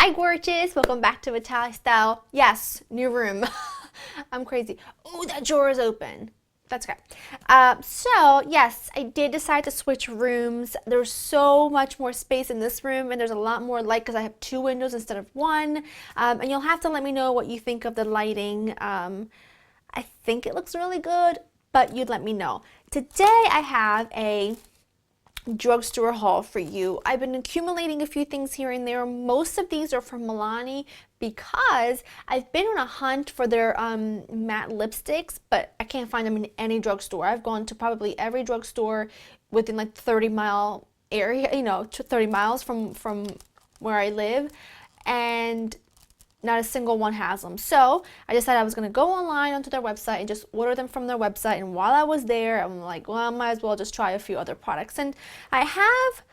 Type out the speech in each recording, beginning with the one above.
Hi gorgeous, welcome back to Vitale Style. Yes, new room. I'm crazy. Oh, that drawer is open. That's okay. So yes, I did decide to switch rooms. There's so much more space in this room and there's a lot more light because I have two windows instead of one. And you'll have to let me know what you think of the lighting. I think it looks really good, but you'd let me know. Today I have a drugstore haul for you. I've been accumulating a few things here and there. Most of these are from Milani because I've been on a hunt for their matte lipsticks, but I can't find them in any drugstore. I've gone to probably every drugstore within like 30-mile area, 30 miles from where I live, and not a single one has them. So I decided I was going to go online onto their website and just order them from their website. And while I was there, I'm like, well, I might as well just try a few other products. And I have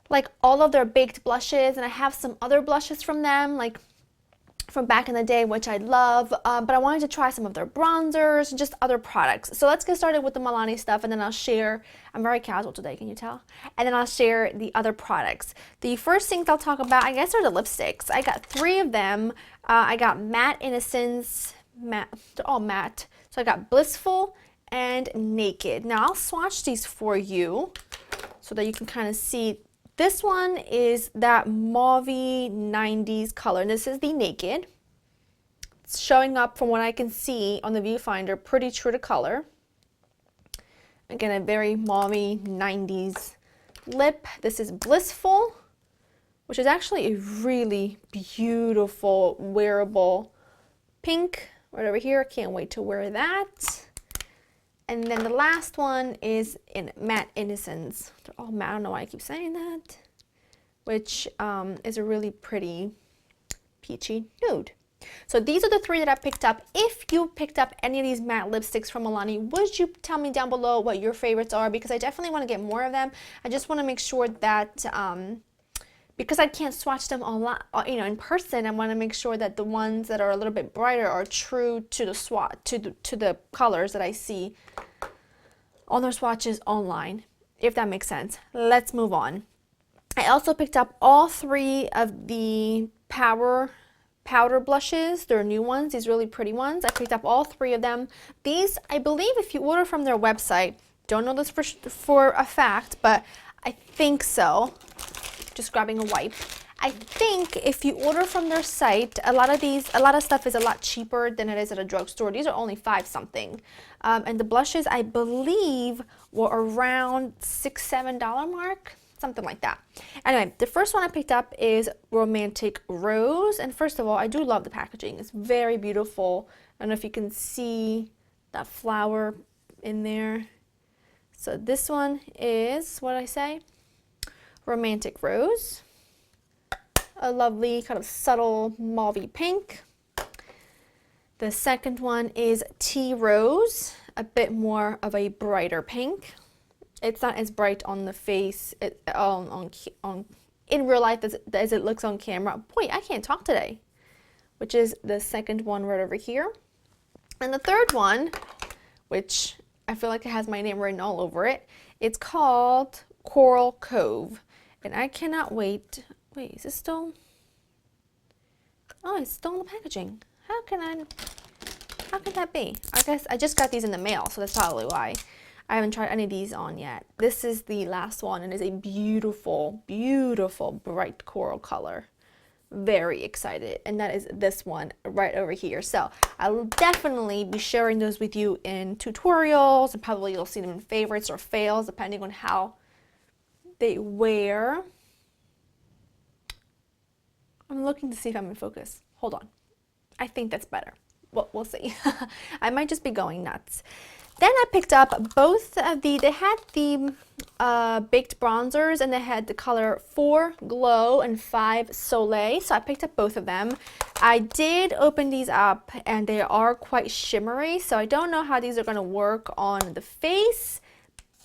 like all of their baked blushes, and I have some other blushes from them, like from back in the day, which I love, but I wanted to try some of their bronzers and just other products. So let's get started with the Milani stuff, and then I'll share. I'm very casual today, can you tell? And then I'll share the other products. The first things I'll talk about, I guess, are the lipsticks. I got 3 of them. I got Matte Innocence, they're all matte. So I got Blissful and Naked. Now I'll swatch these for you so that you can kind of see. This one is that mauvey 90s color, and this is the Naked. It's showing up from what I can see on the viewfinder, pretty true to color. Again, a very mauvey 90s lip. This is Blissful, which is actually a really beautiful wearable pink right over here. I can't wait to wear that. And then the last one is in Matte Innocence. They're all matte, I don't know why I keep saying that. Which is a really pretty peachy nude. So these are the 3 that I picked up. If you picked up any of these matte lipsticks from Milani, would you tell me down below what your favorites are? Because I definitely want to get more of them. I just want to make sure that, because I can't swatch them online, in person, I want to make sure that the ones that are a little bit brighter are true to the to the colors that I see on their swatches online, if that makes sense. Let's move on. I also picked up all 3 of the powder blushes. They're new ones, these really pretty ones. I picked up all 3 of them. These, I believe, if you order from their website, don't know this for a fact, but I think so. Just grabbing a wipe. I think if you order from their site, a lot of stuff is a lot cheaper than it is at a drugstore. These are only 5 something. And the blushes, I believe, were around $6-7 mark, something like that. Anyway, the first one I picked up is Romantic Rose. And first of all, I do love the packaging. It's very beautiful. I don't know if you can see that flower in there. So this one is, what did I say? Romantic Rose, a lovely kind of subtle mauvey pink. The second one is Tea Rose, a bit more of a brighter pink. It's not as bright on the face in real life as it looks on camera. Boy, I can't talk today. Which is the second one right over here. And the third one, which I feel like it has my name written all over it, it's called Coral Cove. And I cannot wait. Wait, is this still? Oh, it's still in the packaging. How can that be? I guess I just got these in the mail, so that's probably why. I haven't tried any of these on yet. This is the last one, and it's a beautiful, beautiful bright coral color. Very excited. And that is this one right over here. So I will definitely be sharing those with you in tutorials, and probably you'll see them in favorites or fails, depending on how they wear. I'm looking to see if I'm in focus. Hold on. I think that's better. Well, we'll see. I might just be going nuts. Then I picked up both of they had the baked bronzers, and they had the color 4 Glow and 5 Soleil. So I picked up both of them. I did open these up, and they are quite shimmery. So I don't know how these are going to work on the face.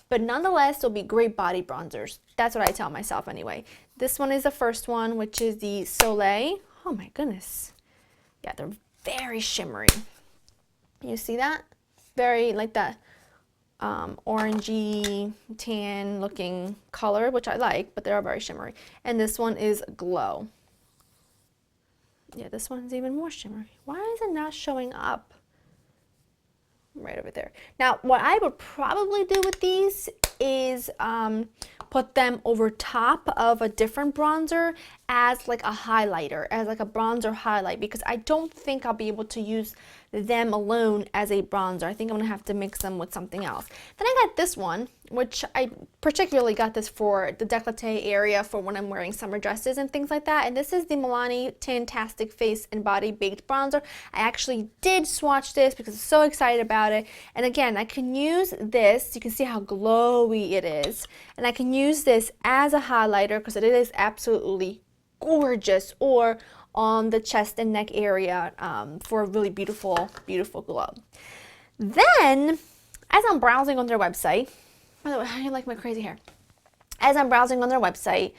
But nonetheless, they'll be great body bronzers. That's what I tell myself anyway. This one is the first one, which is the Soleil. Oh my goodness. Yeah, they're very shimmery. You see that? Very like that orangey, tan looking color, which I like, but they are very shimmery. And this one is Glow. Yeah, this one's even more shimmery. Why is it not showing up? Right over there. Now, what I would probably do with these is put them over top of a different bronzer as like a highlighter, as like a bronzer highlight, because I don't think I'll be able to use them alone as a bronzer. I think I'm gonna have to mix them with something else. Then I got this one, which I particularly got this for the décolleté area for when I'm wearing summer dresses and things like that. And this is the Milani Tintastic Face and Body Baked Bronzer. I actually did swatch this because I'm so excited about it. And again, I can use this. You can see how glowy it is. And I can use this as a highlighter because it is absolutely gorgeous, or on the chest and neck area for a really beautiful, beautiful glow. Then, as I'm browsing on their website, by the way, how do you like my crazy hair? As I'm browsing on their website,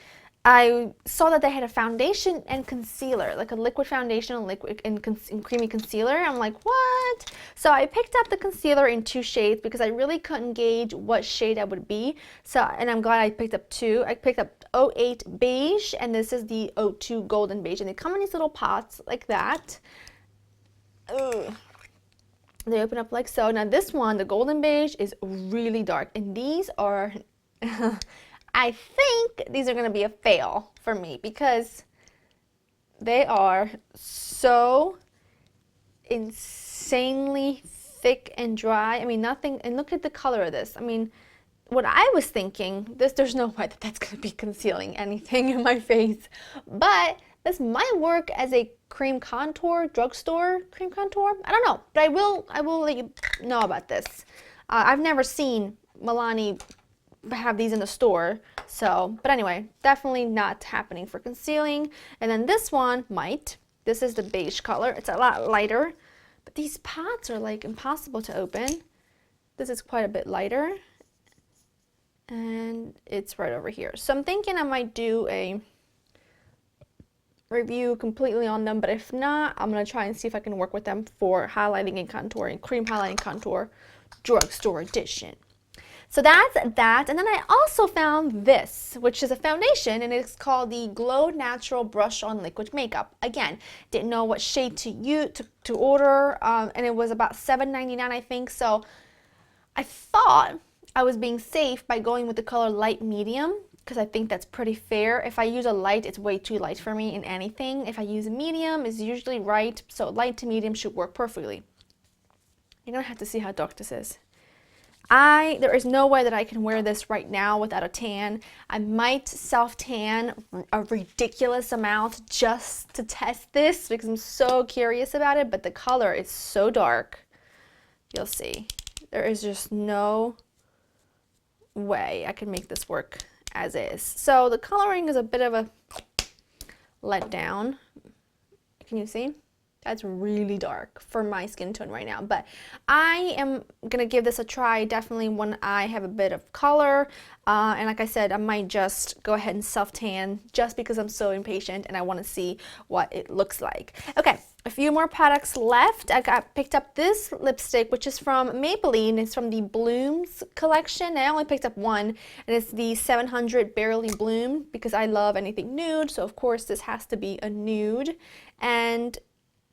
I saw that they had a foundation and concealer, like a liquid foundation and liquid and creamy concealer. I'm like, what? So I picked up the concealer in 2 shades because I really couldn't gauge what shade that would be. So, and I'm glad I picked up 2. I picked up 08 Beige, and this is the 02 Golden Beige. And they come in these little pots like that. Ugh. They open up like so. Now this one, the Golden Beige, is really dark. And these are... I think these are going to be a fail for me because they are so insanely thick and dry. I mean, nothing, and look at the color of this. I mean, what I was thinking, there's no way that that's going to be concealing anything in my face, but this might work as a cream contour, drugstore cream contour. I don't know, but I will let you know about this. I've never seen Milani have these in the store, so, but anyway, definitely not happening for concealing. And then this one might. This is the beige color. It's a lot lighter, but these pots are like impossible to open. This is quite a bit lighter, and it's right over here. So I'm thinking I might do a review completely on them, but if not, I'm gonna try and see if I can work with them for highlighting and contouring, cream highlighting contour, drugstore edition. So that's that, and then I also found this, which is a foundation, and it's called the Glow Natural Brush On Liquid Makeup. Again, didn't know what shade to order, and it was about $7.99, I think. So I thought I was being safe by going with the color light medium, because I think that's pretty fair. If I use a light, it's way too light for me in anything. If I use a medium, it's usually right, so light to medium should work perfectly. You're gonna have to see how dark this is. There is no way that I can wear this right now without a tan. I might self-tan a ridiculous amount just to test this because I'm so curious about it, but the color is so dark. You'll see. There is just no way I can make this work as is. So the coloring is a bit of a letdown. Can you see? That's really dark for my skin tone right now, but I am gonna give this a try definitely when I have a bit of color, and like I said, I might just go ahead and self-tan just because I'm so impatient and I want to see what it looks like. Okay, a few more products left. I picked up this lipstick, which is from Maybelline. It's from the Blooms collection. I only picked up one, and it's the 700 Barely Bloom because I love anything nude, so of course this has to be a nude, and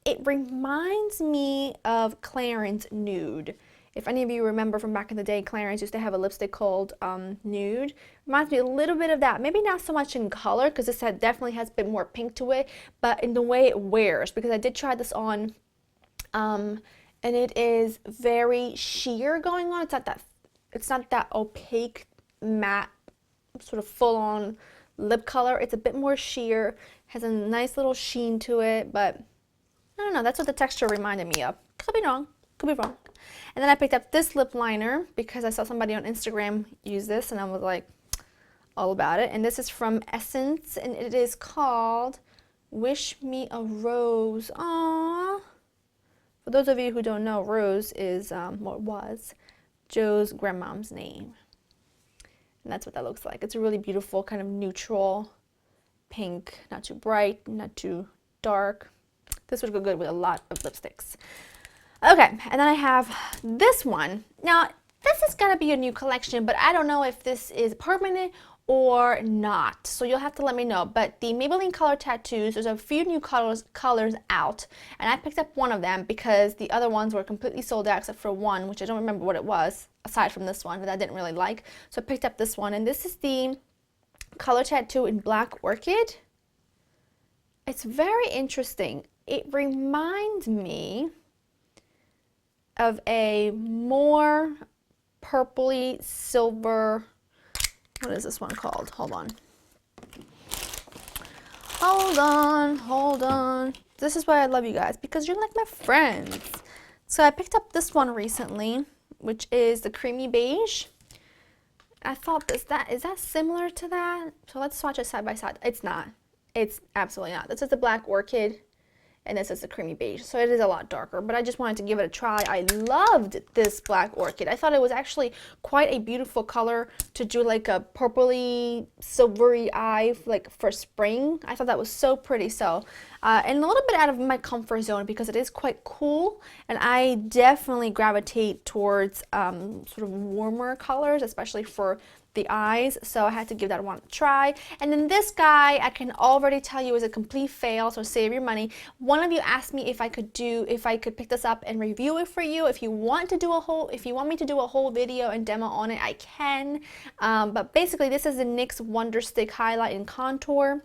it reminds me of Clarins Nude. If any of you remember from back in the day, Clarins used to have a lipstick called Nude. Reminds me a little bit of that. Maybe not so much in color, because this definitely has a bit more pink to it, but in the way it wears, because I did try this on, and it is very sheer going on. It's not that opaque, matte, sort of full-on lip color. It's a bit more sheer, has a nice little sheen to it, but I don't know, that's what the texture reminded me of. Could be wrong, could be wrong. And then I picked up this lip liner because I saw somebody on Instagram use this and I was like, all about it. And this is from Essence, and it is called Wish Me a Rose. Aww. For those of you who don't know, Rose is, what was, Joe's grandmom's name. And that's what that looks like. It's a really beautiful kind of neutral pink, not too bright, not too dark. This would go good with a lot of lipsticks. Okay, and then I have this one. Now, this is gonna be a new collection, but I don't know if this is permanent or not. So you'll have to let me know. But the Maybelline Color Tattoos, there's a few new colors out, and I picked up one of them because the other ones were completely sold out except for one, which I don't remember what it was, aside from this one that I didn't really like. So I picked up this one, and this is the Color Tattoo in Black Orchid. It's very interesting. It reminds me of a more purpley silver, what is this one called? Hold on. Hold on. This is why I love you guys, because you're like my friends. So I picked up this one recently, which is the creamy beige. I thought, is that similar to that? So let's swatch it side by side. It's not. It's absolutely not. This is the Black Orchid, and this is the creamy beige, so it is a lot darker, but I just wanted to give it a try. I loved this Black Orchid. I thought it was actually quite a beautiful color to do like a purpley silvery eye like for spring. I thought that was so pretty. So and a little bit out of my comfort zone because it is quite cool, and I definitely gravitate towards sort of warmer colors, especially for the eyes, so I had to give that one a try. And then this guy, I can already tell you, is a complete fail, so save your money. One of you asked me if I could pick this up and review it for you. If you want me to do a whole video and demo on it, I can. But basically, this is the NYX Wonder Stick Highlight and Contour.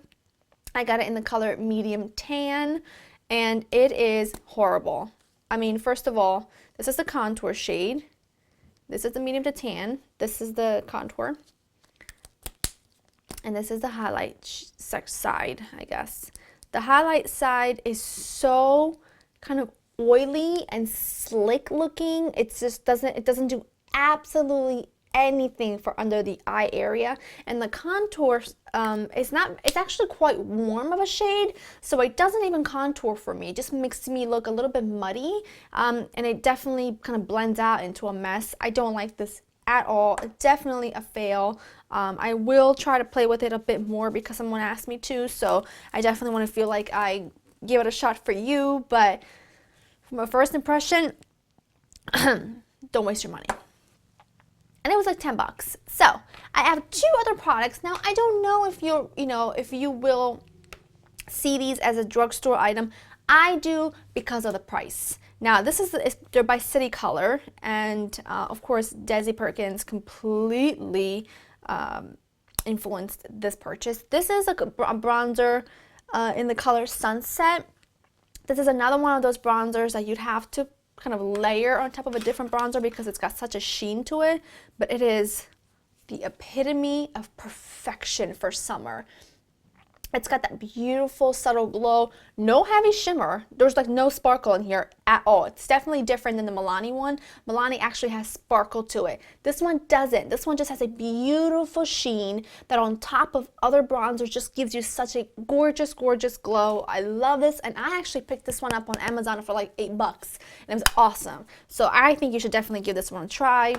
I got it in the color medium tan, and it is horrible. I mean, first of all, this is the contour shade. This is the medium to tan. This is the contour. And this is the highlight side, I guess. The highlight side is so kind of oily and slick looking. It doesn't do absolutely anything for under the eye area. And the contour it's actually quite warm of a shade, so it doesn't even contour for me. It just makes me look a little bit muddy, and it definitely kind of blends out into a mess. I don't like this at all. Definitely a fail. I will try to play with it a bit more because someone asked me to, so I definitely want to feel like I give it a shot for you, but from a first impression, don't waste your money. And it was like 10 bucks. So I have two other products. Now I don't know if you will see these as a drugstore item. I do because of the price. Now they're by City Color, and of course Desi Perkins completely influenced this purchase. This is a bronzer in the color Sunset. This is another one of those bronzers that you'd have to kind of layer on top of a different bronzer because it's got such a sheen to it, but it is the epitome of perfection for summer. It's got that beautiful subtle glow, no heavy shimmer. There's like no sparkle in here at all. It's definitely different than the Milani one. Milani actually has sparkle to it. This one doesn't. This one just has a beautiful sheen that on top of other bronzers just gives you such a gorgeous, gorgeous glow. I love this, and I actually picked this one up on Amazon for like 8 bucks, and it was awesome. So I think you should definitely give this one a try.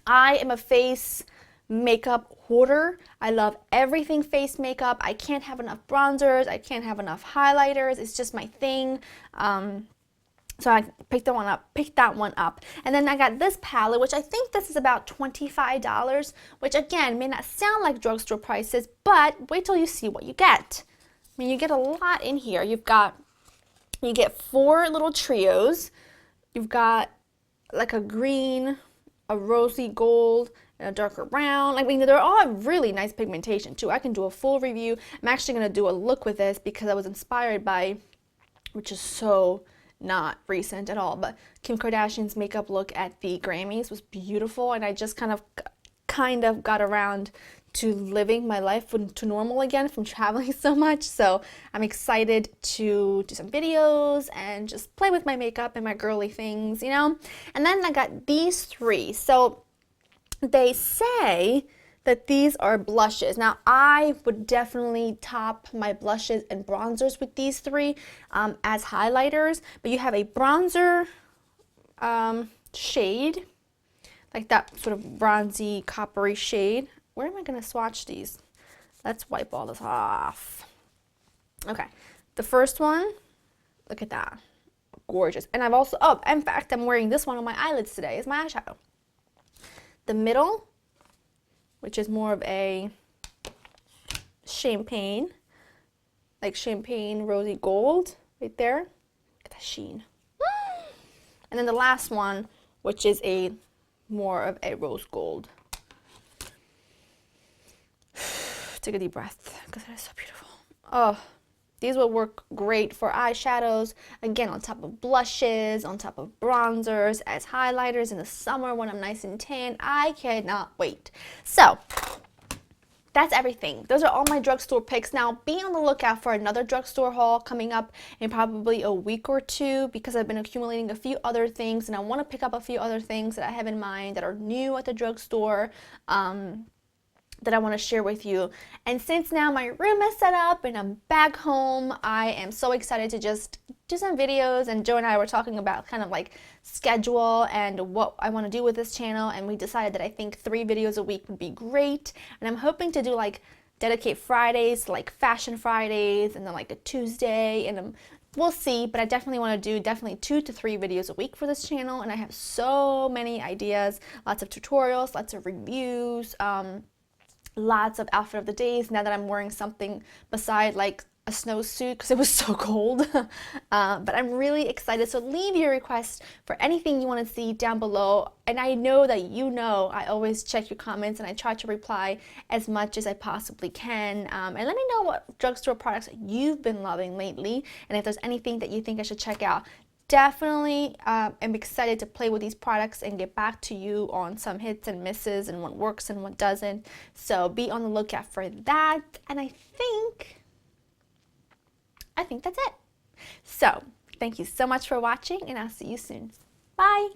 I am a face makeup hoarder. I love everything face makeup. I can't have enough bronzers. I can't have enough highlighters. It's just my thing. So I picked that one up. And then I got this palette, which I think this is about $25, which again may not sound like drugstore prices, but wait till you see what you get. I mean, you get a lot in here. You get 4 little trios. You've got like a green, a rosy gold, and a darker brown. I mean, they're all really nice pigmentation too. I can do a full review. I'm actually going to do a look with this because I was inspired by, which is so not recent at all, but Kim Kardashian's makeup look at the Grammys was beautiful, and I just kind of got around to living my life to normal again from traveling so much. So I'm excited to do some videos and just play with my makeup and my girly things, you know. And then I got these 3. So they say that these are blushes. Now, I would definitely top my blushes and bronzers with these 3 as highlighters, but you have a bronzer shade, like that sort of bronzy, coppery shade. Where am I going to swatch these? Let's wipe all this off. Okay, the first one, look at that. Gorgeous. And I've also, in fact, I'm wearing this one on my eyelids today. It's my eyeshadow. The middle, which is more of a champagne, like champagne rosy gold right there. Look at that sheen. And then the last one, which is a more of a rose gold. Take a deep breath because it is so beautiful. Oh, these will work great for eyeshadows, again on top of blushes, on top of bronzers, as highlighters in the summer when I'm nice and tan. I cannot wait. So that's everything. Those are all my drugstore picks. Now be on the lookout for another drugstore haul coming up in probably a week or two, because I've been accumulating a few other things and I want to pick up a few other things that I have in mind that are new at the drugstore. That I want to share with you. And since now my room is set up and I'm back home, I am so excited to just do some videos. And Joe and I were talking about kind of like schedule and what I want to do with this channel, and we decided that I think 3 videos a week would be great. And I'm hoping to do like dedicate Fridays, like fashion Fridays, and then like a Tuesday, and we'll see, but I definitely want to do definitely 2 to 3 videos a week for this channel. And I have so many ideas, lots of tutorials, lots of reviews, lots of outfit of the days now that I'm wearing something beside like a snowsuit because it was so cold. But I'm really excited, so leave your requests for anything you want to see down below. And I know that I always check your comments and I try to reply as much as I possibly can. And let me know what drugstore products you've been loving lately, and if there's anything that you think I should check out. Definitely am excited to play with these products and get back to you on some hits and misses and what works and what doesn't. So be on the lookout for that. And I think that's it. So thank you so much for watching, and I'll see you soon. Bye.